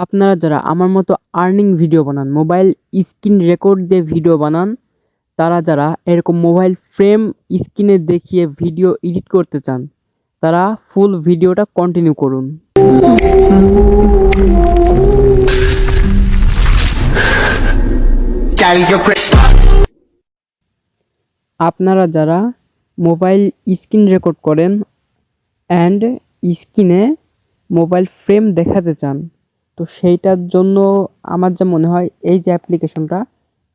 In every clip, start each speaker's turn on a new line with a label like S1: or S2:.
S1: আপনারা যারা আমার মতো আর্নিং ভিডিও বানান, মোবাইল স্ক্রিন রেকর্ড দিয়ে ভিডিও বানান, তারা যারা এরকম মোবাইল ফ্রেম স্ক্রিনে দেখিয়ে ভিডিও এডিট করতে চান, তারা ফুল ভিডিওটা কন্টিনিউ করুন। আপনারা যারা মোবাইল স্ক্রিন রেকর্ড করেন অ্যান্ড স্ক্রিনে মোবাইল ফ্রেম দেখাতে চান, তো সেইটার জন্য আমার যা মনে হয় এই যে অ্যাপ্লিকেশনটা,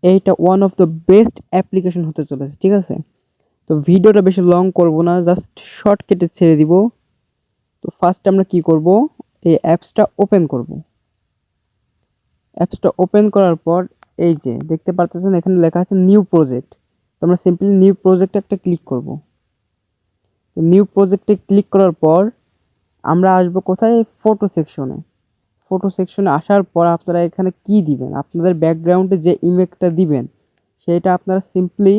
S1: এইটা one of the best application হতে চলেছে। ঠিক আছে, তো ভিডিওটা বেশি লং করব না, জাস্ট শর্ট কেটে ছেড়ে দিব। তো ফার্স্ট আমরা কি করব, এই অ্যাপসটা ওপেন করব। অ্যাপসটা ওপেন করার পর এই যে দেখতে পাচ্ছেন এখানে লেখা আছে নিউ প্রজেক্ট। তো আমরা সিম্পলি নিউ প্রজেক্টে একটা ক্লিক করব। তো নিউ প্রজেক্টে ক্লিক করার পর আমরা আসবো কোথায়, ফটো সেকশনে। ফটো সেকশনে আসার পর আপনারা এখানে কি দিবেন, আপনাদের ব্যাকগ্রাউন্ডে যে ইমেজটা দিবেন সেটা আপনারা সিম্পলি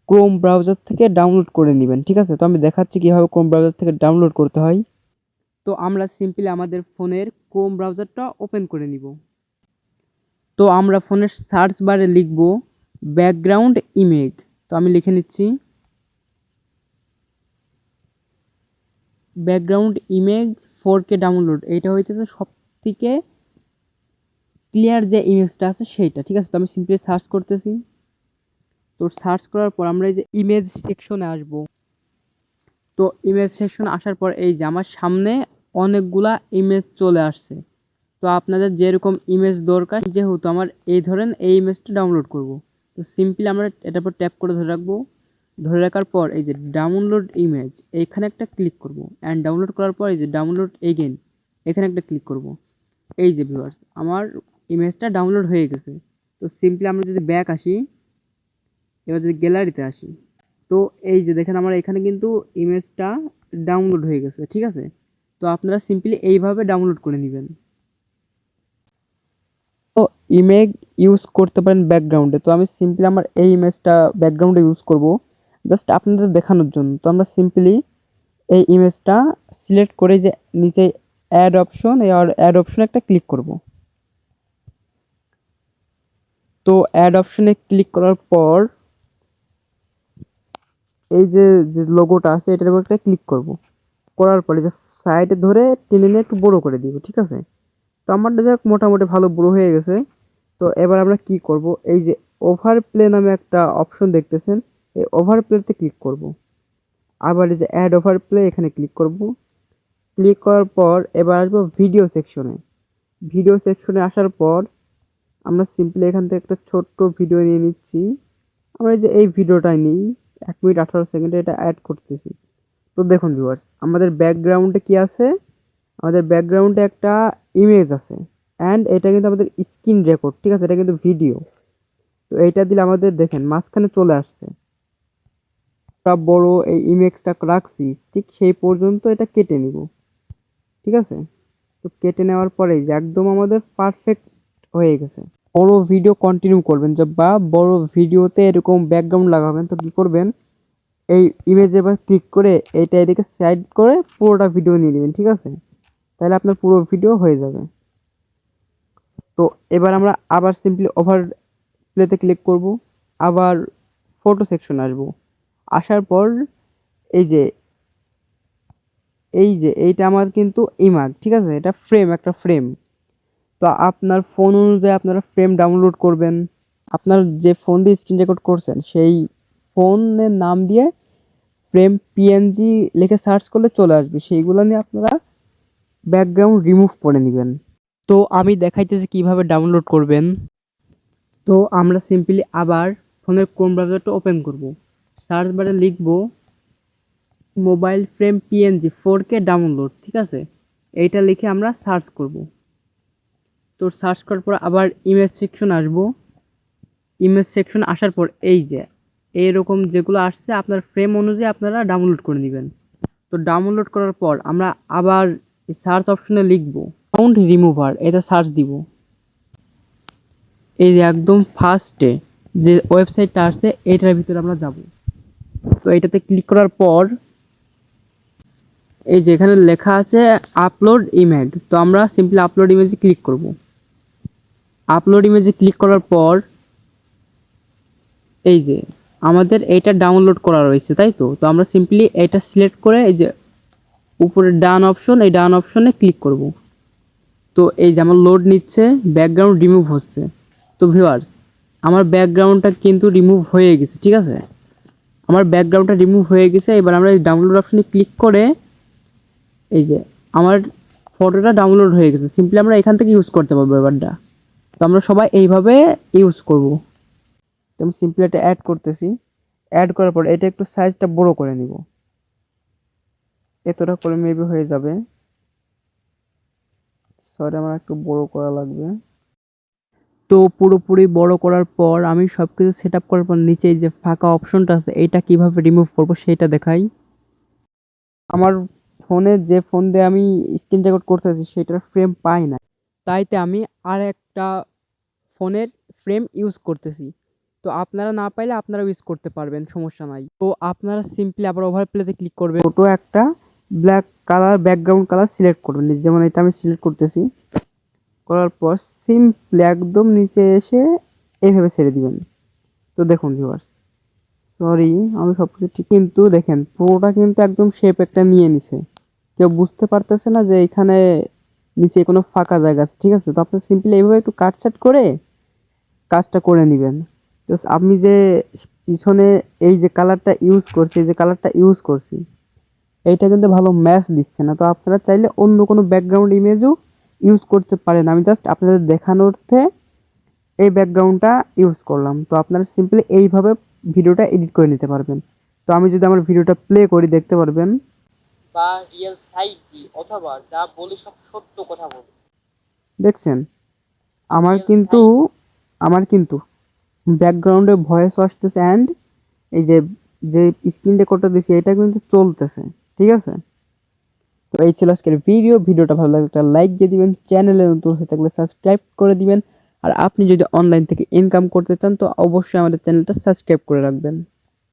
S1: ক্রোম ব্রাউজার থেকে ডাউনলোড করে নেবেন। ঠিক আছে, তো আমি দেখাচ্ছি কীভাবে ক্রোম ব্রাউজার থেকে ডাউনলোড করতে হয়। তো আমরা সিম্পলি আমাদের ফোনের ক্রোম ব্রাউজারটা ওপেন করে নিব। তো আমরা ফোনের সার্চ বারে লিখব ব্যাকগ্রাউন্ড ইমেজ। তো আমি লিখে নিচ্ছি ব্যাকগ্রাউন্ড ইমেজ 4K ডাউনলোড। এইটা হইতেছে সব থেকে ক্লিয়ার যে ইমেজটা আছে সেইটা। ঠিক আছে, তো আমি সিম্পলি সার্চ করতেছি। তো সার্চ করার পর আমরা এই যে ইমেজ সেকশনে আসব। তো ইমেজ সেকশনে আসার পর এই যে আমার সামনে অনেকগুলা ইমেজ চলে আসছে। তো আপনাদের যেরকম ইমেজ দরকার, যেহেতু আমার এই ধরেন এই ইমেজটা ডাউনলোড করব, তো সিম্পলি আমরা এটার পর ট্যাপ করে ধরে রাখবো। ধরে রাখার পর এই যে ডাউনলোড ইমেজ, এইখানে একটা ক্লিক করব। অ্যান্ড ডাউনলোড করার পর এই যে ডাউনলোড এগেন, এখানে একটা ক্লিক করব। এই যে ভিউয়ার্স, আমার ইমেজটা ডাউনলোড হয়ে গেছে। তো সিম্পলি আমরা যদি ব্যাক আসি, এবার যদি গ্যালারিতে আসি, তো এই যে দেখেন আমার এখানে কিন্তু ইমেজটা ডাউনলোড হয়ে গেছে। ঠিক আছে, তো আপনারা সিম্পলি এইভাবে ডাউনলোড করে নেবেন। তো ইমেজ ইউজ করতে পারেন ব্যাকগ্রাউন্ডে। তো আমি সিম্পলি আমার এই ইমেজটা ব্যাকগ্রাউন্ডে ইউজ করব জাস্ট আপনাদের দেখানোর জন্য। তো আমরা সিম্পলি এই ইমেজটা সিলেক্ট করে যে নিচে অ্যাড অপশন, এই অ্যাড অপশনে একটা ক্লিক করব। তো অ্যাড অপশনে ক্লিক করার পর এই যে যে লোগোটা আছে এটার উপর একটা ক্লিক করব। করার পরে যে সাইডে ধরে টেনে নিয়ে একটু বড় করে দিব। ঠিক আছে, তো আমারটা যাক মোটামুটি ভালো বড় হয়ে গেছে। তো এবার আমরা কি করব, এই যে ওভারপ্লে নামে একটা অপশন দেখতেছেন, এই ওভারপ্লেতে ক্লিক করব। আবার এই যে অ্যাড ওভারপ্লে, এখানে ক্লিক করব। ক্লিক করার পর এবার আসবো ভিডিও সেকশনে। ভিডিও সেকশনে আসার পর আমরা সিম্পলি এখান থেকে একটা ছোট্ট ভিডিও নিয়ে নিচ্ছি। আমরা এই যে এই ভিডিওটাই নিই 1 মিনিট 18 সেকেন্ডে, এটা অ্যাড করতেছি। তো দেখুন ভিউয়ার্স, আমাদের ব্যাকগ্রাউন্ডে কি আছে, আমাদের ব্যাকগ্রাউন্ডে একটা ইমেজ আছে অ্যান্ড এটা কিন্তু আমাদের স্ক্রিন রেকর্ড। ঠিক আছে, এটা কিন্তু ভিডিও। তো এইটা দিলে আমাদের দেখেন মাঝখানে চলে আসছে। একটা বড় এই ইমেজটা রাখছি, ঠিক সেই পর্যন্ত এটা কেটে নিব। ঠিক আছে, তো কেটে নেওয়ার পরে যে একদম আমাদের পারফেক্ট হয়ে গেছে। বড় ভিডিও কন্টিনিউ করবেন যে, বা বড় ভিডিওতে এরকম ব্যাকগ্রাউন্ড লাগাবেন, তো কি করবেন, এই ইমেজে এবার ক্লিক করে এইটা এদিকে সাইড করে পুরোটা ভিডিও নিয়ে নেবেন। ঠিক আছে, তাহলে আপনার পুরো ভিডিও হয়ে যাবে। তো এবার আমরা আবার সিম্পলি ওভার প্লেতে ক্লিক করব, আবার ফটো সেকশন আসব। আসার পর এই যে এইটা আমার কিন্তু ইমেজ। ঠিক আছে, এটা ফ্রেম, একটা ফ্রেম। তো আপনার ফোন অনুযায়ী আপনারা ফ্রেম ডাউনলোড করবেন। আপনার যে ফোন দিয়ে স্ক্রিন রেকর্ড করছেন সেই ফোনের নাম দিয়ে ফ্রেম পিএনজি লিখে সার্চ করলে চলে আসবে, সেইগুলো নিয়ে আপনারা ব্যাকগ্রাউন্ড রিমুভ করে নেবেন। তো আমি দেখাইতেছি কিভাবে ডাউনলোড করবেন। তো আমরা সিম্পলি আবার ফোনের ক্রোম ব্রাউজারটা ওপেন করব। সার্চ বারে লিখব mobile frame PNG 4K download. ঠিক আছে, এইটা লিখে আমরা সার্চ করব। তো সার্চ করার পর আবার ইমেজ সেকশন আসব। ইমেজ সেকশন আসার পর এই যে এইরকম যেগুলো আসছে আপনার ফ্রেম অনুযায়ী আপনারা ডাউনলোড করে নেবেন। তো ডাউনলোড করার পর আমরা আবার সার্চ অপশনে লিখব সাউন্ড রিমুভার, এটা সার্চ দিব। এই যে একদম ফার্স্টে যে ওয়েবসাইটটা আসছে এইটার ভিতরে আমরা যাব। তো এটাতে ক্লিক করার পর এই যে এখানে লেখা আছে আপলোড ইমেজ, তো আমরা সিম্পলি আপলোড ইমেজে ক্লিক করব। আপলোড ইমেজে ক্লিক করার পর এই যে আমাদের এটা ডাউনলোড করা রয়েছে, তাই তো। তো আমরা সিম্পলি এটা সিলেক্ট করে এই যে উপরে ডান অপশন, এই ডান অপশনে ক্লিক করব। তো এই যে আমার লোড নিচ্ছে, ব্যাকগ্রাউন্ড রিমুভ হচ্ছে। তো ভিউয়ার্স, আমার ব্যাকগ্রাউন্ডটা কিন্তু রিমুভ হয়ে গেছে, ঠিক আছে। আমার ব্যাকগ্রাউন্ডটা রিমুভ হয়ে গেছে। এবার আমরা এই ডাউনলোড অপশনে ক্লিক করে এই যে আমার ফটোটা ডাউনলোড হয়ে গেছে, সিম্পলি আমরা এখান থেকে ইউজ করতে পারবো এবারটা। তো আমরা সবাই এইভাবে ইউজ করব। তো আমি সিম্পলি এটা অ্যাড করতেছি। অ্যাড করার পর এটা একটু সাইজটা বড় করে নিব, এতটা করে মেবি হয়ে যাবে। সরি, আমার একটু বড় করা লাগবে। তো পুরোপুরি বড় করার পর আমি সব কিছু সেট আপ করার পর নিচে এই যে ফাঁকা অপশনটা আছে, এটা কিভাবে রিমুভ করব সেটা দেখাই। আমার ফোনে যে ফোন দিয়ে আমি স্ক্রিন রেকর্ড করতেছি সেটার ফ্রেম পাই না, তাইতে আমি আর একটা ফোনের ফ্রেম ইউজ করতেছি। তো আপনারা না পাইলে আপনারা ইউজ করতে পারবেন, সমস্যা নাই। তো আপনারা সিম্পলি আবার ওভারপ্লেতে ক্লিক করবেন, ছোটো একটা black colour background colour select করবেন। যেমন এটা আমি সিলেক্ট করতেছি, করার পর সিম্পলি একদম নিচে এসে এইভাবে ছেড়ে দিবেন। তো দেখুন ভিউয়ার্স, সরি আমি সব কিছু ঠিক, কিন্তু দেখেন পুরোটা কিন্তু একদম শেপ একটা নিয়ে নিছে। কেউ বুঝতে পারতেছে না যে এখানে নিচে কোনো ফাঁকা জায়গা আছে, ঠিক আছে। তো আপনি সিম্পলি এইভাবে একটু কাটছাট করে কাজটা করে নেবেন। তো আমি যে পিছনে এই যে কালারটা ইউজ করছি, এই যে কালারটা ইউজ করছি, এইটা কিন্তু ভালো ম্যাচ দিচ্ছে না। তো আপনারা চাইলে অন্য কোনো ব্যাকগ্রাউন্ড ইমেজও ইউজ করতে পারেন। আমি জাস্ট আপনাদের দেখানোর্থে এই ব্যাকগ্রাউন্ডটা ইউজ করলাম। তো আপনারা সিম্পলি এইভাবে ভিডিওটা এডিট করে নিতে পারবেন। তো আমি যদি আমার ভিডিওটা প্লে করি দেখতে পারবেন,
S2: বা রিয়েল সাইড দিই অথবা যা বলি সব সত্য কথা বলি।
S1: দেখছেন আমার
S2: রিয়েল
S1: কিন্তু
S2: সাইড
S1: আমার কিন্তু ব্যাকগ্রাউন্ডে ভয়েস আসতেছে অ্যান্ড এই যে যে স্ক্রিন রেকর্ডটা দিছি এটা কিন্তু চলতেছে, ঠিক আছে। তো এই ছিল আজকের ভিডিওটা ভালো লাগলে একটা লাইক দিয়ে দিবেন, চ্যানেলে নতুন হয়ে থাকলে সাবস্ক্রাইব করে দিবেন। আর আপনি যদি অনলাইন থেকে ইনকাম করতে চান তো অবশ্যই আমাদের চ্যানেলটা সাবস্ক্রাইব করে রাখবেন।